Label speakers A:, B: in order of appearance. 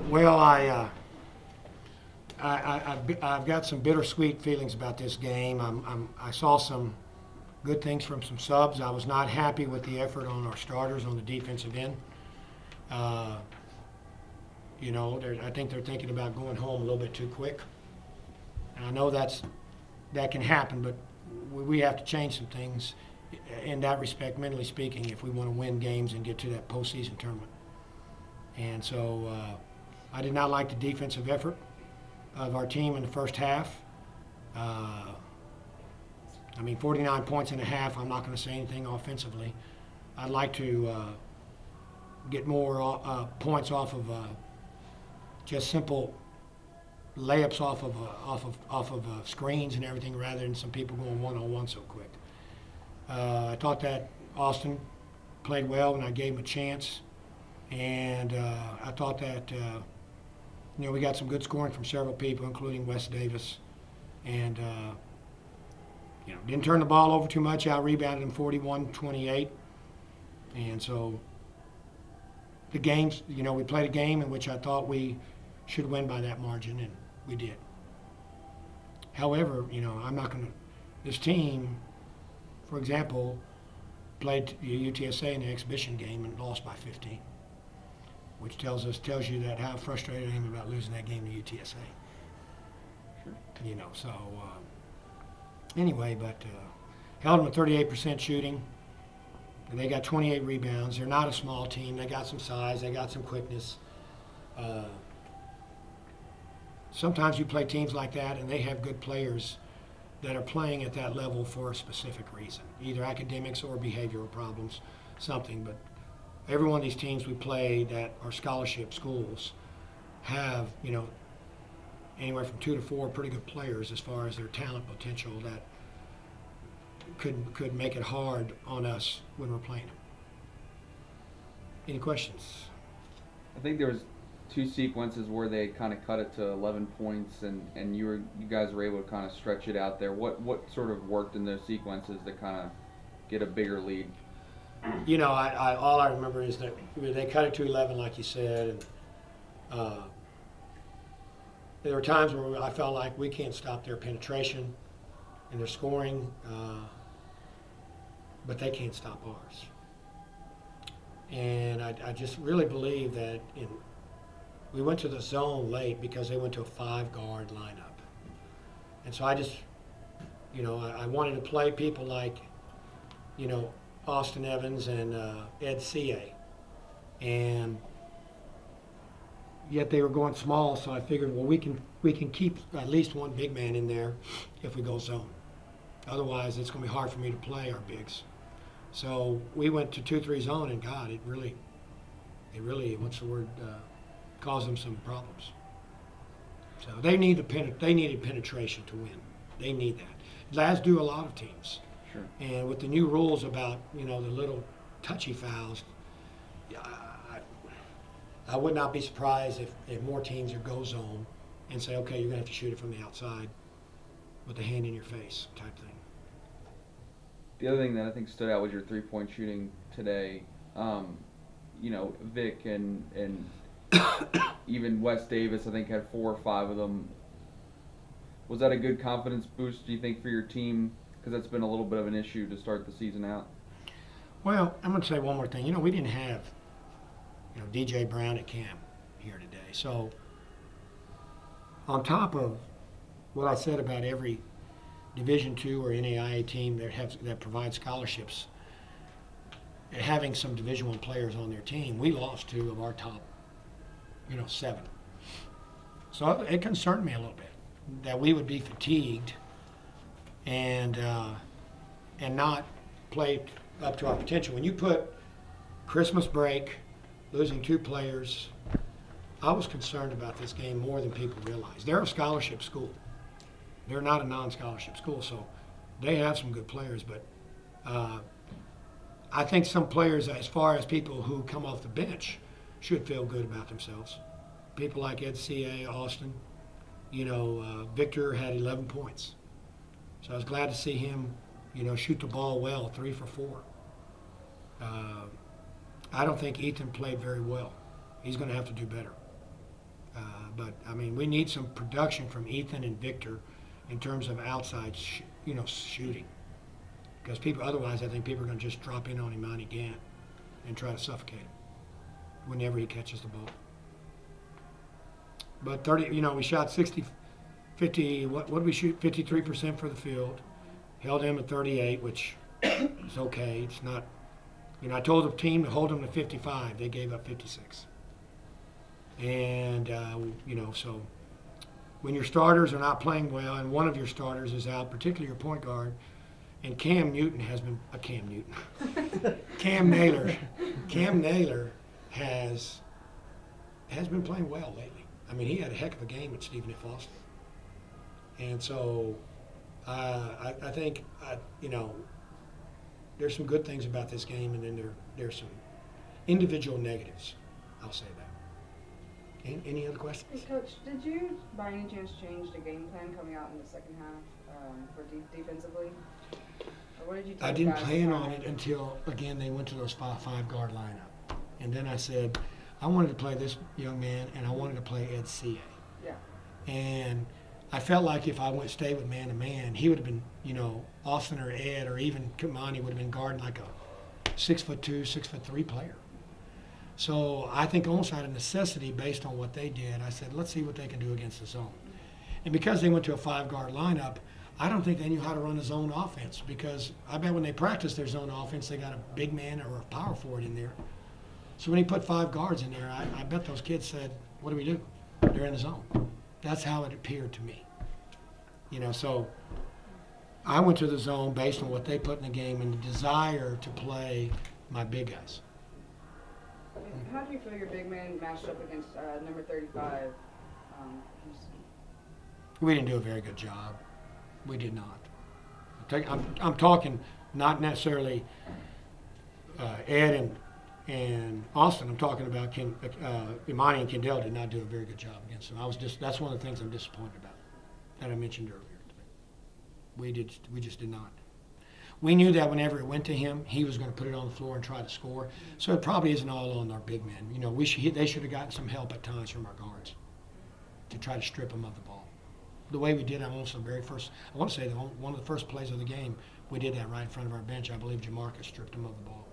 A: Well, I've got some bittersweet feelings about this game. I saw some good things from some subs. I was not happy with the effort on our starters on the defensive end. Uh, I think they're thinking about going home a little bit too quick. And I know that can happen, but we have to change some things in that respect, mentally speaking, if we want to win games and get to that postseason tournament. And so I did not like the defensive effort of our team in the first half. 49 points and a half. I'm not going to say anything offensively. I'd like to get more points off of just simple layups off of screens and everything, rather than some people going one-on-one so quick. I thought that Austin played well, and I gave him a chance. And I thought that we got some good scoring from several people, including Wes Davis, and didn't turn the ball over too much. Out rebounded him 41-28, and so the games, we played a game in which I thought we should win by that margin, and we did. However, I'm not going to. This team, for example, played UTSA in the exhibition game and lost by 15, which tells you that how frustrated I am about losing that game to UTSA. Sure. Anyway, but held them at 38% shooting. And they got 28 rebounds. They're not a small team. They got some size. They got some quickness. Sometimes you play teams like that, and they have good players that are playing at that level for a specific reason, either academics or behavioral problems, something. But every one of these teams we play that are scholarship schools have, anywhere from 2 to 4 pretty good players as far as their talent potential that could make it hard on us when we're playing them. Any questions?
B: I think there was two sequences where they kind of cut it to 11 points, and you guys were able to kind of stretch it out there. What sort of worked in those sequences to kind of get a bigger lead?
A: All I remember is that they cut it to 11, like you said, and there were times where I felt like we can't stop their penetration and their scoring, but they can't stop ours. And I just really believe that we went to the zone late because they went to a 5-guard lineup. And so I just, I wanted to play people like, Austin Evans and Ed C.A. And yet they were going small, so I figured, well, we can keep at least one big man in there if we go zone. Otherwise, it's going to be hard for me to play our bigs. So we went to 2-3 zone, and God, it really, caused them some problems. So they needed penetration to win. They need that. As do a lot of teams.
B: Sure.
A: And with the new rules about the little touchy fouls, I would not be surprised if more teams would go zone and say, okay, you're going to have to shoot it from the outside with the hand in your face type thing.
B: The other thing that I think stood out was your three-point shooting today. Vic and even Wes Davis, I think, had 4 or 5 of them. Was that a good confidence boost, do you think, for your team? Because that's been a little bit of an issue to start the season out.
A: Well, I'm going to say one more thing. We didn't have, DJ Brown at camp here today. So on top of what I said about every Division II or NAIA team that provides scholarships, having some Division I players on their team, we lost 2 of our top, 7. So it concerned me a little bit that we would be fatigued and not play up to our potential. When you put Christmas break, losing 2 players, I was concerned about this game more than people realize. They're a scholarship school. They're not a non-scholarship school, so they have some good players. But I think some players, as far as people who come off the bench, should feel good about themselves. People like Ed C.A., Austin, Victor had 11 points. So I was glad to see him, shoot the ball well, 3 for 4. I don't think Ethan played very well. He's going to have to do better. But I mean, we need some production from Ethan and Victor in terms of outside, shooting. Because otherwise, I think people are going to just drop in on Imani Gant and try to suffocate him whenever he catches the ball. But we shot 50, what did we shoot? 53% for the field. Held him at 38, which is okay. It's not, I told the team to hold them to 55. They gave up 56. And, so when your starters are not playing well and one of your starters is out, particularly your point guard, and Cam Naylor has been playing well lately. I mean, he had a heck of a game at Stephen F. Austin. And so I think, there's some good things about this game, and then there's some individual negatives. I'll say that. Any other questions?
C: Hey, Coach, did you by any chance change the game plan coming out in the second half for defensively? Or what did you tell
A: I
C: the
A: didn't
C: guys
A: plan
C: how-
A: on it until, again, they went to those five guard lineup. And then I said, I wanted to play this young man, and I wanted to play Ed C.A.
C: Yeah.
A: And I felt like if I stayed with man-to-man, he would have been, Austin or Ed or even Kamani would have been guarding like a 6'2", 6'3" player. So I think almost out of necessity, based on what they did, I said, let's see what they can do against the zone. And because they went to a five-guard lineup, I don't think they knew how to run a zone offense, because I bet when they practiced their zone offense, they got a big man or a power forward in there. So when he put five guards in there, I bet those kids said, what do we do? They're in the zone. That's how it appeared to me. So I went to the zone based on what they put in the game and the desire to play my big guys.
C: How do you feel your big man matched up against number 35?
A: We didn't do a very good job. We did not. I'm talking not necessarily Ed and Austin. I'm talking about Imani and Kendall did not do a very good job against them. That's one of the things I'm disappointed about that I mentioned earlier. We just did not. We knew that whenever it went to him, he was going to put it on the floor and try to score. So it probably isn't all on our big men. They should have gotten some help at times from our guards to try to strip them of the ball. The way we did, I want to say one of the first plays of the game, we did that right in front of our bench. I believe Jamarcus stripped him of the ball.